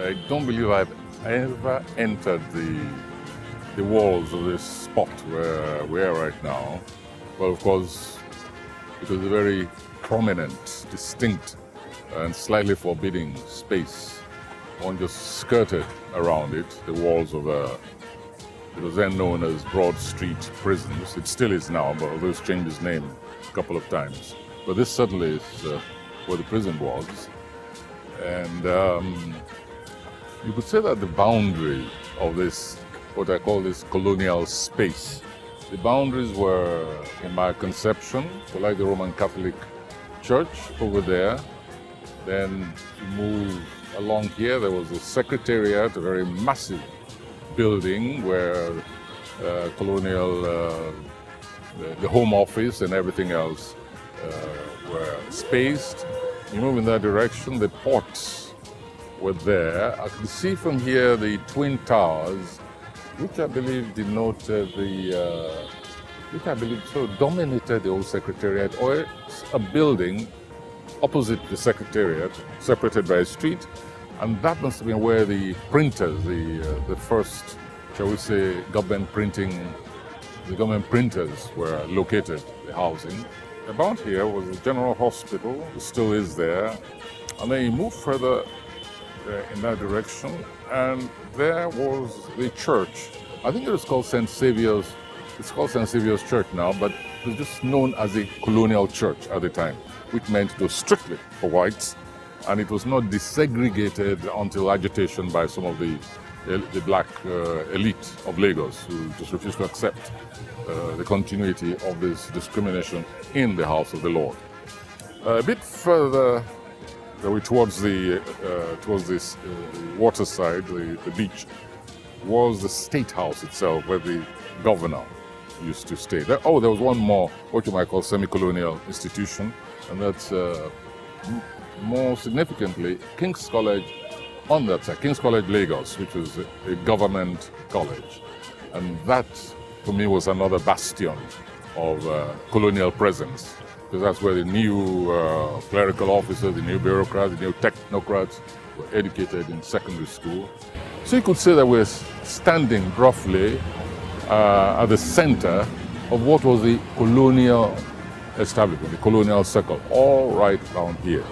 I don't believe I've ever entered the walls of this spot where we are right now. Well, of course, it was a very prominent, distinct, and slightly forbidding space. One just skirted around it, the walls of it was then known as Broad Street Prisons. It still is now, but although it's changed its name a couple of times. But this certainly is where the prison was. And you could say that the boundary of this, what I call this colonial space, the boundaries were, in my conception, like the Roman Catholic Church over there. Then you move along here, there was a secretariat, a very massive building where colonial, the home office and everything else were spaced. You move in that direction, the ports were there. I can see from here the Twin Towers, which I believe denoted which I believe so dominated the old secretariat, or it's a building opposite the secretariat, separated by a street, and that must have been where the printers, the first, shall we say, government printers were located, the housing. About here was the General Hospital, it still is there, and then you move further in that direction, and there was the church. I think it was called St. Saviour's. It's called St. Saviour's Church now, but it was just known as a colonial church at the time, which meant it was strictly for whites, and it was not desegregated until agitation by some of the black elite of Lagos, who just refused to accept the continuity of this discrimination in the house of the Lord. A bit further towards this waterside, the beach, was the State House itself, where the governor used to stay. There was one more, what you might call semi-colonial institution, and that's more significantly King's College on that side, King's College Lagos, which was a government college. And that, for me, was another bastion of colonial presence, because that's where the new clerical officers, the new bureaucrats, the new technocrats were educated in secondary school. So you could say that we're standing roughly at the center of what was the colonial establishment, the colonial circle, all right around here.